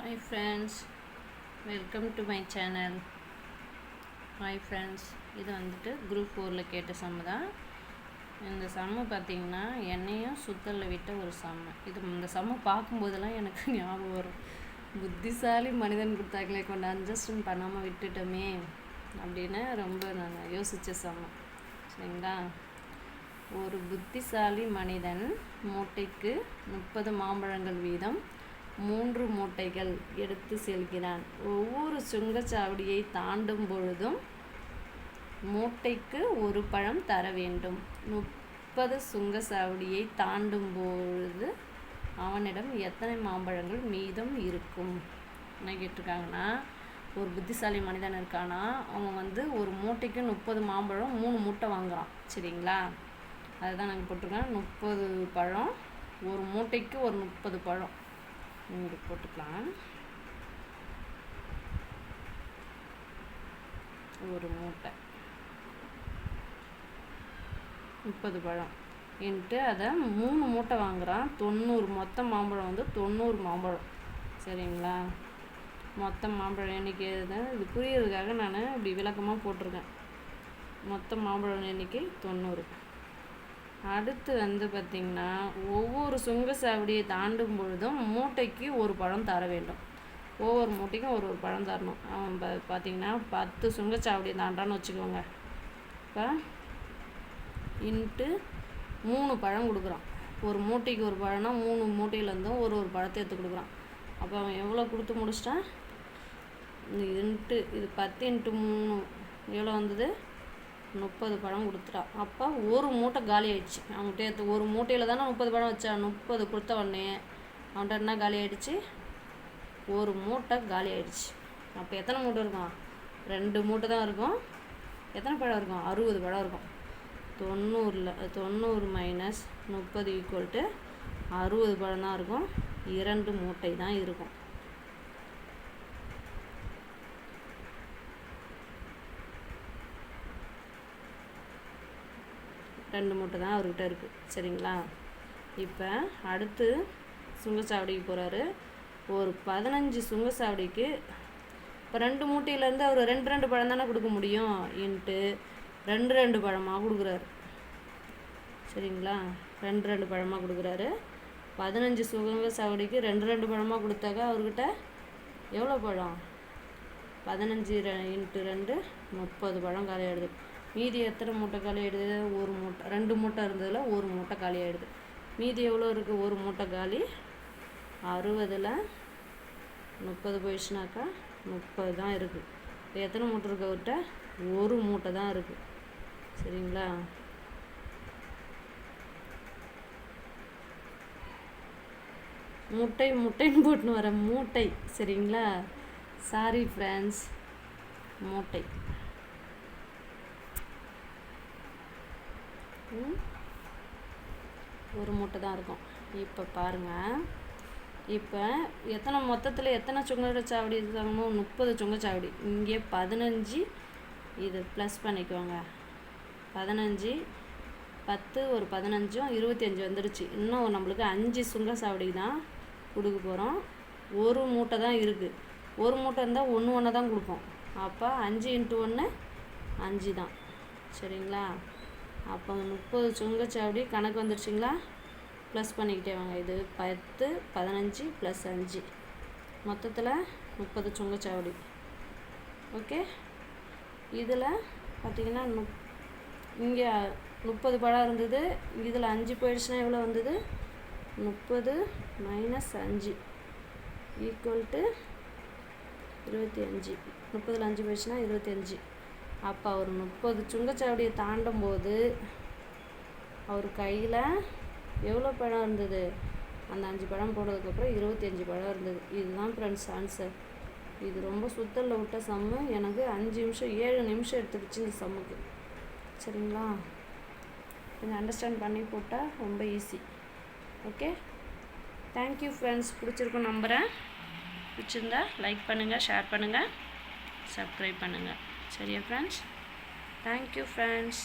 Hi friends, welcome to my channel. Hi friends, இது வந்துட்டு group 4ல கேட்ட சம்மு தான். இந்த சம்மு பார்த்தீங்கன்னா என்னையும் சுத்தலில் விட்ட ஒரு சம்மு. இந்த சம்மு பார்க்கும்போதெல்லாம் எனக்கு ஞாபகம் வரும், புத்திசாலி மனிதன் கொடுத்தாங்களே கொண்டு அட்ஜஸ்ட்மெண்ட் பண்ணாமல் விட்டுட்டோமே அப்படின்னு ரொம்ப நான் யோசித்த சம்மு. சரிங்களா? ஒரு புத்திசாலி மனிதன் மூட்டைக்கு 30 மாம்பழங்கள் வீதம் 3 மூட்டைகள் எடுத்து செல்கிறான். ஒவ்வொரு சுங்கச்சாவடியை தாண்டும் பொழுதும் மூட்டைக்கு ஒரு பழம் தர வேண்டும். 30 சுங்கச்சாவடியை தாண்டும் பொழுது அவனிடம் எத்தனை மாம்பழங்கள் மீதம் இருக்கும்? என்ன கேட்டிருக்காங்கன்னா, ஒரு புத்திசாலி மனிதன் இருக்கானா, அவன் ஒரு மூட்டைக்கு 30 மாம்பழம் 3 மூட்டை வாங்குறான். சரிங்களா? அதுதான் நாங்கள் போட்டிருக்கோம். 30 பழம், ஒரு மூட்டைக்கு ஒரு 30 பழம் இங்கே போட்டுக்கலாம். ஒரு மூட்டை 30 பழம் இன்ட்டு அதை 3 மூட்டை வாங்குகிறான். 90 மொத்த மாம்பழம் 90 மாம்பழம். சரிங்களா? மொத்த மாம்பழம் எண்ணிக்கை இது புரியறதுக்காக நான் இப்படி விளக்கமாக போட்டிருக்கேன். மொத்த மாம்பழம் எண்ணிக்கை 90. அடுத்து பார்த்திங்கன்னா, ஒவ்வொரு சுங்கச்சாவடியை தாண்டும் பொழுதும் மூட்டைக்கு ஒரு பழம் தர வேண்டும். ஒவ்வொரு மூட்டைக்கும் ஒரு பழம் தரணும். அவன் பார்த்திங்கன்னா 10 சுங்கச்சாவடியை தாண்டான்னு வச்சுக்கோங்க. இப்போ இன்ட்டு 3 பழம் கொடுக்குறான். ஒரு மூட்டைக்கு ஒரு பழம்னா 3 மூட்டையிலேருந்தும் ஒரு பழத்தை எடுத்து கொடுக்குறான். அப்போ அவன் எவ்வளோ கொடுத்து முடிச்சிட்டான்? இது 10 × 3 எவ்வளோ வந்தது? 30 பழம் கொடுத்துட்டான். அப்போ ஒரு மூட்டை காலி ஆகிடுச்சு. அவங்ககிட்ட ஒரு மூட்டையில் தானே 30 பழம் வச்சா, 30 கொடுத்த உடனே அவன்கிட்ட என்ன காலி ஆகிடுச்சு? ஒரு மூட்டை காலி ஆகிடுச்சு. அப்போ எத்தனை மூட்டை இருக்கும்? 2 மூட்டை தான் இருக்கும். எத்தனை பழம் இருக்கும்? 60 பழம் இருக்கும். 90 மைனஸ் 30 = 60 பழம் தான் இருக்கும். 2 மூட்டை தான் இருக்கும். ரெண்டு மூட்டை தான் அவர்கிட்ட இருக்குது. சரிங்களா? இப்போ அடுத்து சுங்கச்சாவடிக்கு போகிறாரு. ஒரு 15 சுங்கச்சாவடிக்கு இப்போ 2 மூட்டையிலேருந்து அவர் 2 பழம் தானே கொடுக்க முடியும். இன்ட்டு 2 பழமாக கொடுக்குறாரு. சரிங்களா? 2 பழமாக கொடுக்குறாரு. 15 சுங்கச்சாவடிக்கு 2 பழமாக கொடுத்தாக்கா அவர்கிட்ட எவ்வளோ பழம்? 15 × 2 30 பழம் காலி ஆகிடுது. மீதி எத்தனை மூட்டை காலி ஆகிடுது? ஒரு மூட்டை. 2 மூட்டை இருந்ததில் ஒரு மூட்டை காலி ஆகிடுது. மீதி எவ்வளோ இருக்குது? ஒரு மூட்டை காலி. 60ல் 30 போயிடுச்சுனாக்கா 30 தான் இருக்குது. இப்போ எத்தனை மூட்டை இருக்குது அவர்கிட்ட? ஒரு மூட்டை தான் இருக்குது. சரிங்களா? முட்டைன்னு போட்டுன்னு வர மூட்டை. சரிங்களா? சாரி ஃப்ரெண்ட்ஸ், மூட்டை. ஒரு மூட்டை தான் இருக்கும். இப்போ பாருங்கள், இப்போ மொத்தத்தில் எத்தனை சுங்கச்சாவடி இருக்காங்கன்னு? 30 சுங்கச்சாவடி. இங்கே 15, இது ப்ளஸ் பண்ணிக்கோங்க. 15 10 ஒரு 15 25 வந்துடுச்சு. இன்னும் நம்மளுக்கு 5 சுங்கச்சாவடி தான் கொடுக்க போகிறோம். ஒரு மூட்டை தான் இருக்குது. ஒரு மூட்டை இருந்தால் ஒன்று தான் கொடுப்போம். அப்போ 5 × 1 5 தான். சரிங்களா? அப்போ 30 சுங்கச்சாவடி கணக்கு வந்துடுச்சிங்களா? ப்ளஸ் பண்ணிக்கிட்டே வாங்க. இது 10 15 + 5 மொத்தத்தில் 30 சுங்கச்சாவடி. ஓகே. இதில் பார்த்திங்கன்னா இங்கே 30 பழம் இருந்தது. இதில் 5 போயிடுச்சுன்னா எவ்வளோ வந்தது? 30 - 5 = 25. 30ல் 5 போயிடுச்சுன்னா 25. அப்போ அவர் 30 சுங்கச்சாவடியை தாண்டும் போது அவர் கையில் எவ்வளோ பழம் இருந்தது? அந்த 5 பழம் போடுறதுக்கப்புறம் 25 பழம் இருந்தது. இதுதான் ஃப்ரெண்ட்ஸ் ஆன்சர். இது ரொம்ப சுத்தலில் விட்ட சம்மு. எனக்கு 5 நிமிஷம் 7 நிமிஷம் எடுத்துக்கிச்சு இந்த சம்முக்கு. சரிங்களா? கொஞ்சம் அண்டர்ஸ்டாண்ட் பண்ணி போட்டால் ரொம்ப ஈஸி. ஓகே. Thank you friends. பிடிச்சிருக்கும் நம்புகிறேன். பிடிச்சிருந்தா லைக் பண்ணுங்கள், ஷேர் பண்ணுங்கள், சப்ஸ்கிரைப் பண்ணுங்கள். சரியா ஃப்ரெண்ட்ஸ்? Thank you friends.